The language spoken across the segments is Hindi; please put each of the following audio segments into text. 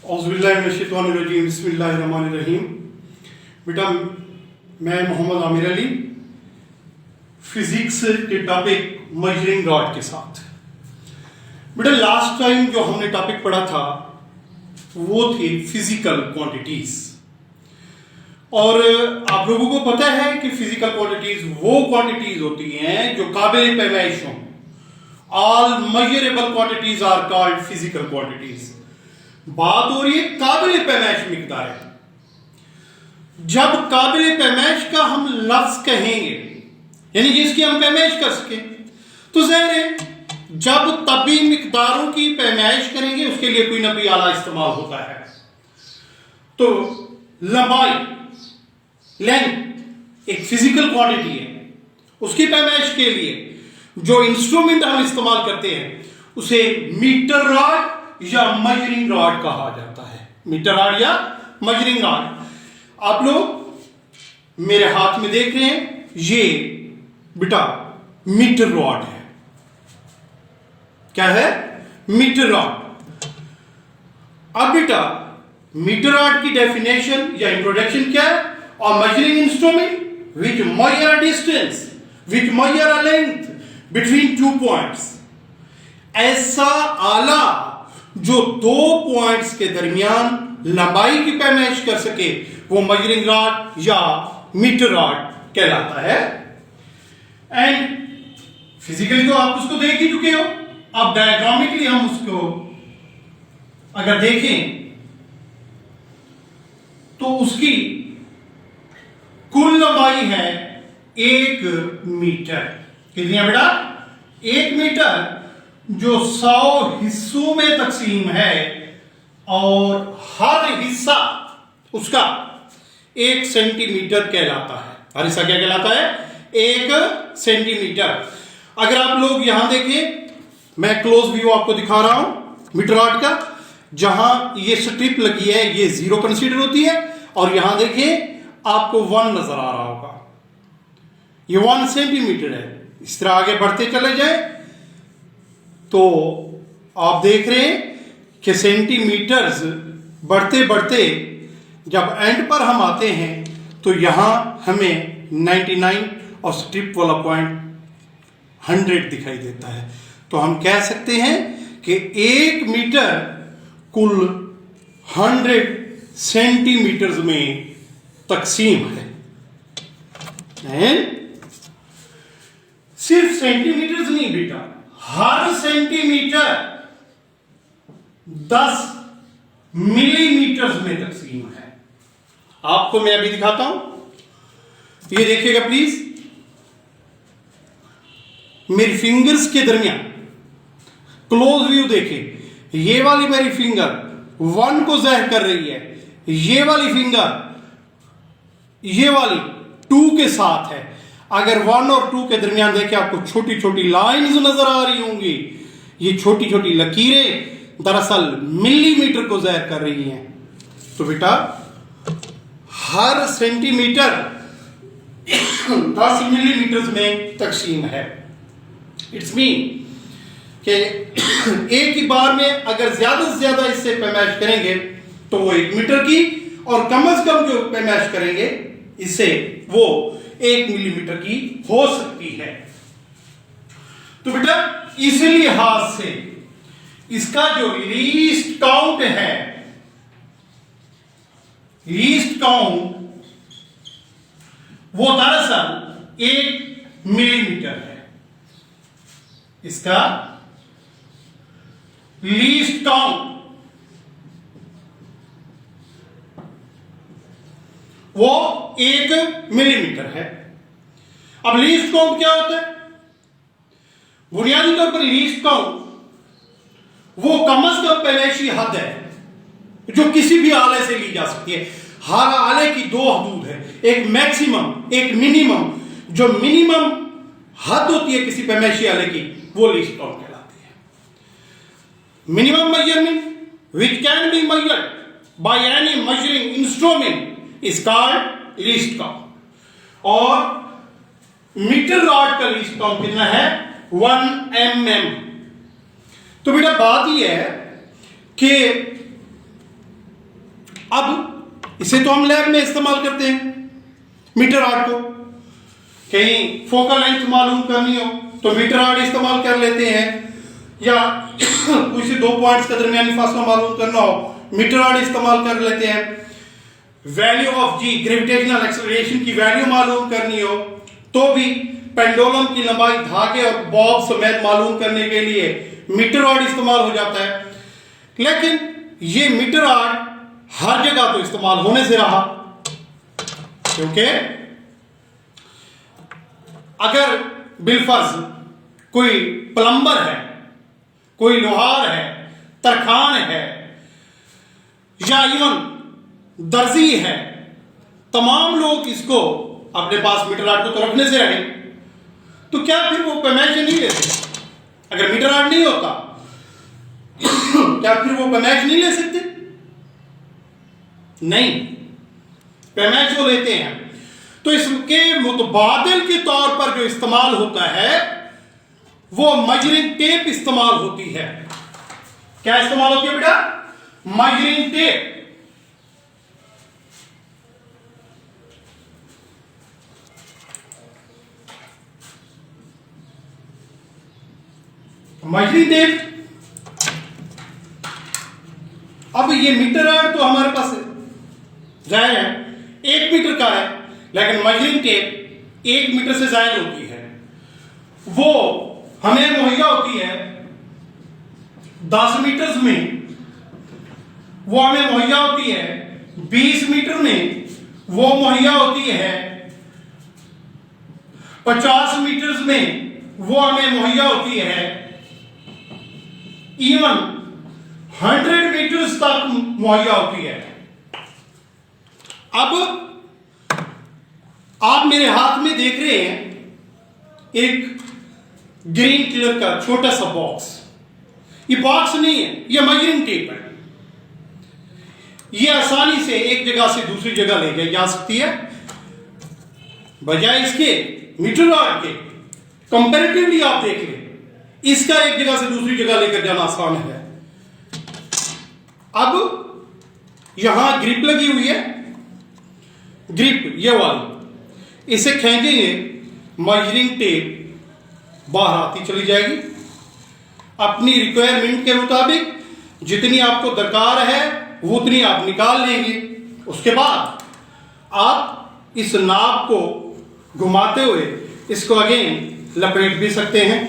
औज़ुबिल्लाहिमिनश्शैतानिर्रजीम बिस्मिल्लाहिर्रहमानिर्रहीम। बेटा मैं मोहम्मद आमिर अली फिजिक्स के टॉपिक मेजरिंग रॉड के साथ। बेटा लास्ट टाइम जो हमने टॉपिक पढ़ा था वो थे फिजिकल क्वांटिटीज, और आप लोगों को पता है कि फिजिकल क्वांटिटीज वो क्वांटिटीज होती हैं जो काबिल पैमाइश हों। All measurable quantities are called physical quantities. बात हो रही है काबिल पैमाइश मिकदार है। जब काबिल पैमाइश का हम लफ्ज कहेंगे यानी जिसकी हम पैमाइश कर सके, तो ज़ाहिर है जब तभी मिकदारों की पैमाइश करेंगे उसके लिए कोई ना कोई आला इस्तेमाल होता है। तो लंबाई, लेंथ एक फिजिकल क्वांटिटी है, उसकी पैमाइश के लिए जो इंस्ट्रूमेंट हम इस्तेमाल करते हैं उसे मीटर रॉड या मेजरिंग रॉड कहा जाता है। मीटर रॉड या मेजरिंग रॉड। आप लोग मेरे हाथ में देख रहे हैं, ये बेटा मीटर रॉड है। क्या है? Metre rod. अब बेटा मीटर रॉड की डेफिनेशन या इंट्रोडक्शन क्या है? और measuring instrument which measure distance, which measure length between two points. ऐसा आला जो दो पॉइंट्स के दरमियान लंबाई की पैमाइश कर सके वो मेजरिंग रॉड या मीटर रॉड कहलाता है। एंड फिजिकली तो आप उसको देख ही चुके हो। अब डायग्रामिकली हम उसको अगर देखें तो उसकी कुल लंबाई है 1 मीटर। कितनी है बेटा? 1 मीटर, जो 100 हिस्सों में तकसीम है और हर हिस्सा उसका 1 सेंटीमीटर कहलाता है। हर हिस्सा क्या कहलाता है? 1 सेंटीमीटर। अगर आप लोग यहां देखें, मैं क्लोज व्यू आपको दिखा रहा हूं मीटर रॉड का। जहां ये स्ट्रिप लगी है ये 0 कंसीडर होती है, और यहां देखिए आपको 1 नजर आ रहा होगा, ये 1 सेंटीमीटर है। इस तरह आगे बढ़ते चले जाए तो आप देख रहे हैं कि सेंटीमीटर्स बढ़ते बढ़ते जब एंड पर हम आते हैं तो यहां हमें 99 और स्ट्रिप वाला पॉइंट 100 दिखाई देता है। तो हम कह सकते हैं कि 1 मीटर कुल 100 सेंटीमीटर्स में तकसीम है। सिर्फ सेंटीमीटर्स नहीं बेटा, हर सेंटीमीटर 10 मिलीमीटर्स में तकसीम है। आपको मैं अभी दिखाता हूं, ये देखिएगा प्लीज। मेरी फिंगर्स के दरमियान क्लोज व्यू देखें। ये वाली मेरी फिंगर 1 को ज़ाहिर कर रही है, ये वाली फिंगर ये वाली 2 के साथ है। अगर 1 और 2 के दरमियान देखें आपको छोटी छोटी लाइंस नजर आ रही होंगी। ये छोटी छोटी लकीरें दरअसल मिलीमीटर को ज़ाहिर कर रही हैं। तो बेटा हर सेंटीमीटर 10 मिलीमीटर में तकसीम है। इट्स मीन कि एक ही बार में अगर ज्यादा से ज्यादा इससे पैमाइश करेंगे तो वो 1 मीटर की, और कम से कम जो पैमाइश करेंगे इससे वो 1 मिलीमीटर की हो सकती है। तो बेटा इस लिहाज से इसका जो लीस्ट काउंट है, लीस्ट काउंट वो दरअसल 1 मिलीमीटर है। इसका लीस्ट काउंट वो 1 मिलीमीटर है। अब लीस्ट काउंट क्या होता है? बुनियादी तौर पर लीस्ट काउंट वो कम से कम पैमाइशी हद है जो किसी भी आले से ली जा सकती है। हर आले की 2 हदूद है, एक मैक्सिमम, एक मिनिमम। जो मिनिमम हद होती है किसी पैमाइशी आले की वो लीस्ट काउंट कहलाती है। Minimum measurement which can be measured by any measuring instrument is called least count. और मीटर रॉड का लीस्ट काउंट कितना है? 1 mm। तो बेटा बात यह है कि अब इसे तो हम लैब में इस्तेमाल करते हैं मीटर रॉड को। कहीं फोकल लेंथ मालूम करनी हो तो मीटर रॉड इस्तेमाल कर लेते हैं, या किसी दो पॉइंट्स का दरमियानी फासला मालूम करना हो मीटर रॉड इस्तेमाल कर लेते हैं। Value of g, gravitational acceleration की वैल्यू मालूम करनी हो तो भी पेंडुलम की लंबाई धागे और बॉब समेत मालूम करने के लिए मीटर रॉड इस्तेमाल हो जाता है। लेकिन ये मीटर रॉड हर जगह तो इस्तेमाल होने से रहा, क्योंकि अगर बिलफर्ज कोई प्लम्बर है, कोई लोहार है, तरखान है, या इवन दर्जी है, तमाम लोग इसको अपने पास मीटर रॉड को तो रखने से रहे, तो क्या फिर वो पैमाइश नहीं लेते? अगर मीटर रॉड नहीं होता क्या फिर वो पैमाइश नहीं ले सकते? नहीं, पैमाइश वो लेते हैं। तो इसके मुतबादिल के तौर पर जो इस्तेमाल होता है वो मेजरिंग टेप इस्तेमाल होती है। क्या इस्तेमाल होती है बेटा? Measuring tape. Measuring tape. अब ये मीटर रॉड तो हमारे पास जाहिर है 1 मीटर का है, लेकिन मेजरिंग टेप 1 मीटर से ज्यादा होती है। वो हमें मुहैया होती है 10 मीटर में, वो हमें मुहैया होती है 20 मीटर में, वो मुहैया होती है 50 मीटर में, वो हमें मुहैया होती है इवन 100 मीटर तक मुहैया होती है। अब आप मेरे हाथ में देख रहे हैं एक ग्रीन कलर का छोटा सा बॉक्स। ये बॉक्स नहीं है, ये मेजरिंग टेप है। ये आसानी से एक जगह से दूसरी जगह ले जाई जा सकती है, बजाय इसके मीटर रॉड के कंपैरेटिवली आप देख लें, इसका एक जगह से दूसरी जगह लेकर जाना आसान है। अब यहां ग्रिप लगी हुई है, ग्रिप ये वाली, इसे खींचेंगे, मेजरिंग टेप बाहर आती चली जाएगी। अपनी रिक्वायरमेंट के मुताबिक जितनी आपको दरकार है वो उतनी आप निकाल लेंगे। उसके बाद आप इस नाब को घुमाते हुए इसको अगेन लपेट भी सकते हैं।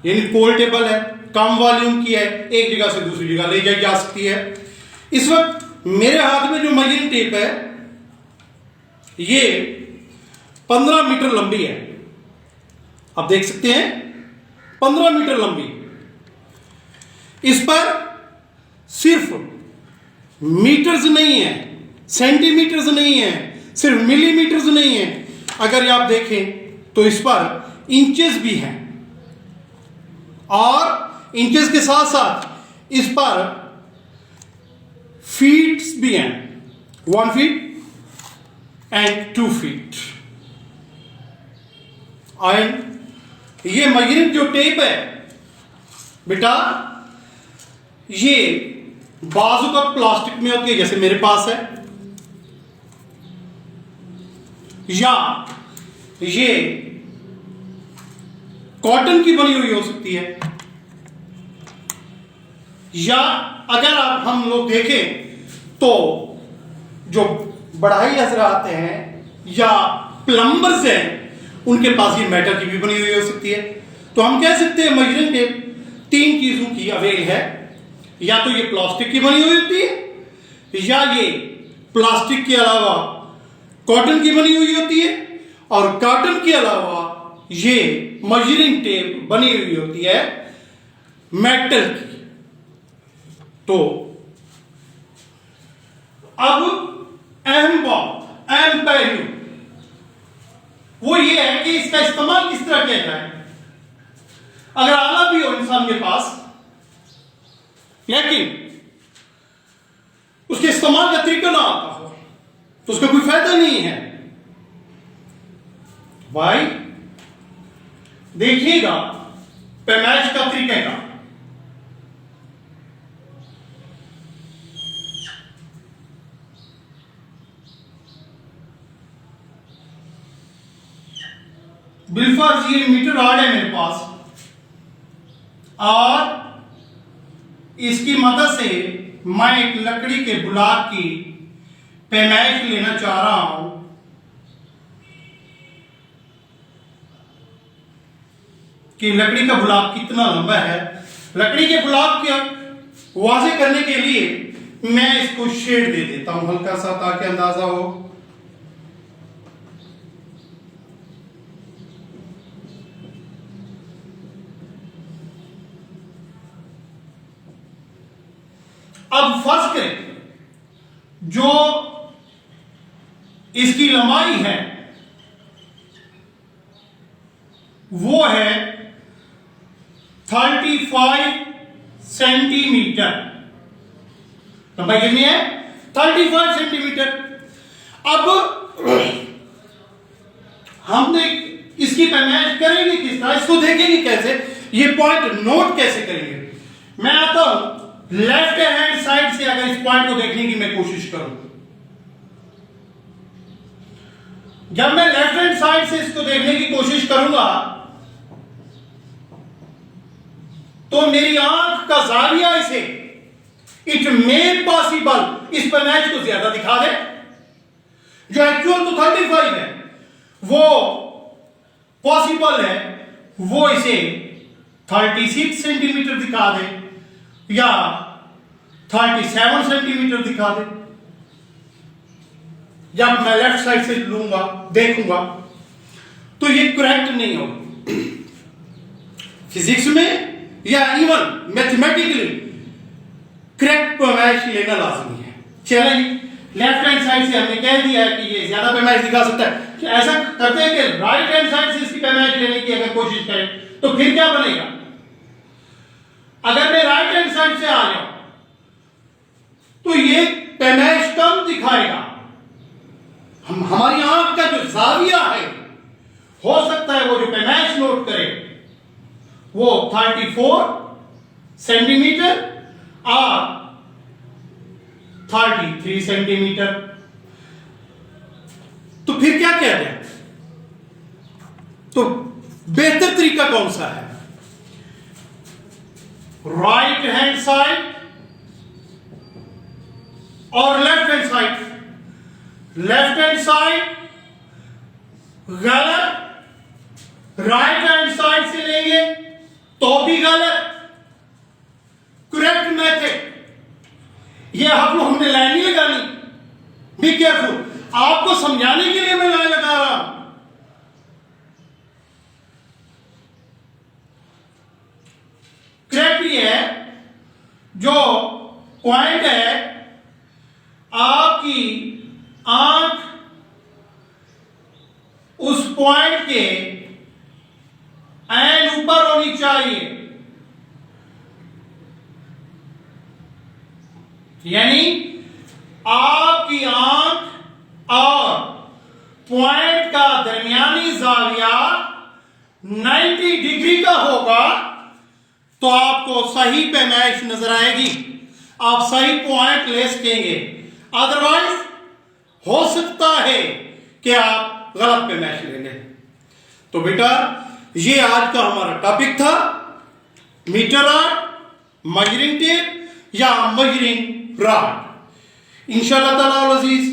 यानी पोर्टेबल है, कम वॉल्यूम की है, एक जगह से दूसरी जगह ले जाई जा सकती है। इस वक्त मेरे हाथ में जो मेजरिंग टेप है ये 15 मीटर लंबी है। आप देख सकते हैं 15 मीटर लंबी। इस पर सिर्फ मीटर्स नहीं है, सेंटीमीटर्स नहीं है, सिर्फ मिलीमीटर्स नहीं है। अगर आप देखें तो इस पर इंचेस भी हैं, और इंचेस के साथ साथ इस पर फीट्स भी हैं, 1 फीट एंड 2 फीट। एंड ये मेजरिंग जो टेप है बेटा, ये बाजू का प्लास्टिक में होती है जैसे मेरे पास है, या ये कॉटन की बनी हुई हो सकती है, या अगर आप हम लोग देखें तो जो बढ़ाई हजरात हैं या प्लम्बर्स हैं उनके पास ये मेटल की भी बनी हुई हो सकती है। तो हम कह सकते हैं मेजरिंग टेप 3 चीजों की अवेल है, या तो ये प्लास्टिक की बनी हुई होती है, या ये प्लास्टिक के अलावा कॉटन की बनी हुई होती है, और कॉटन के अलावा ये मेजरिंग टेप बनी हुई होती है मेटल की। तो अब अहम बात, अहम पहलू वो ये है कि इसका इस्तेमाल किस तरह किया जाए। अगर आला भी हो इंसान के पास, लेकिन उसके इस्तेमाल का तरीका ना आता हो तो उसका कोई फायदा नहीं है। भाई देखिएगा पैमाइश का तरीका का, बिल्फर्ज ये मीटर रॉड है मेरे पास, और इसकी मदद से मैं एक लकड़ी के ब्लॉक की पैमाइश लेना चाह रहा हूं कि लकड़ी का ब्लॉक कितना लंबा है। लकड़ी के ब्लॉक को वाज़ेह करने के लिए मैं इसको शेड दे देता हूं हल्का सा, ताकि अंदाजा हो। अब फर्ज करें जो इसकी लंबाई है वो है 35 सेंटीमीटर। लंबाई कितनी है? 35 सेंटीमीटर। अब हमने इसकी पैमाइश करेंगे किस तरह, इसको देखेंगे कैसे, ये पॉइंट नोट कैसे करेंगे। मैं आता हूं लेफ्ट हैंड साइड से, अगर इस पॉइंट को देखने की मैं कोशिश करूं, जब मैं लेफ्ट हैंड साइड से इसको देखने की कोशिश करूंगा तो मेरी आंख का जाविया इसे इट मे पॉसिबल इस पैमाइश को ज्यादा दिखा दे। जो एक्चुअल तो 35 है वो पॉसिबल है वो इसे 36 सेंटीमीटर दिखा दे या 37 सेंटीमीटर दिखा दे। जब मैं लेफ्ट साइड से लूंगा देखूंगा तो ये करेक्ट नहीं होगा। फिजिक्स में या इवन मैथमेटिकली करेक्ट पैमाइश लेना लाजमी है। चलिए, लेफ्ट हैंड साइड से हमने कह दिया है कि ये ज्यादा पैमाइश दिखा सकता है। कि ऐसा करते हैं कि राइट हैंड साइड से इसकी पैमाइश लेने की अगर कोशिश करें तो फिर क्या बनेगा। अगर मैं राइट हैंड साइड से आ जाऊं तो ये पैमाइश कम दिखाएगा। हमारी आंख का जो जाविया है, हो सकता है वो जो पैमाइश नोट करे वो 34 सेंटीमीटर और 33 सेंटीमीटर। तो फिर क्या किया जाए? तो बेहतर तरीका कौन सा है? राइट हैंड साइड और left hand side. Left hand side गलत, राइट हैंड साइड से लेंगे तो भी गलत। करेक्ट मेथड ये आप लोग हमने लाइन नहीं लगानी। बी केयरफुल, आपको समझाने के लिए मैं लाइन लगा रहा हूं। करेक्ट ये है जो पॉइंट है, आपकी आंख उस पॉइंट के एन ऊपर होनी चाहिए, यानी आपकी आंख और पॉइंट का दरमियानी जाविया 90 डिग्री का होगा तो आपको सही पैमाइश नजर आएगी, आप सही पॉइंट ले सकेंगे। अदरवाइज हो सकता है कि आप गलत पैमाइश ले लें। तो बेटा ये आज का हमारा टॉपिक था, मीटर रॉड, मेजरिंग टेप या मेजरिंग रॉड। इंशाअल्लाह ताला अज़ीज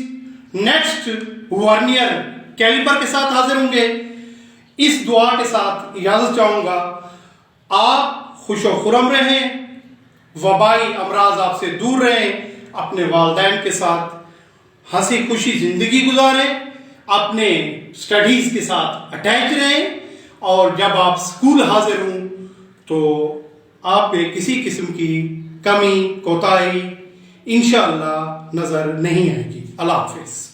नेक्स्ट वर्नियर कैलिपर के साथ हाजिर होंगे। इस दुआ के साथ इजाजत चाहूंगा, आप खुशो खुरम रहें, वबाई अमराज आपसे दूर रहें, अपने वालिदैन के साथ हंसी खुशी जिंदगी गुजारें, अपने स्टडीज के साथ अटैच रहें, और जब आप स्कूल हाजिर हों तो आप पे किसी किस्म की कमी कोताही इंशाअल्लाह नजर नहीं आएगी। अल्लाह हाफिज।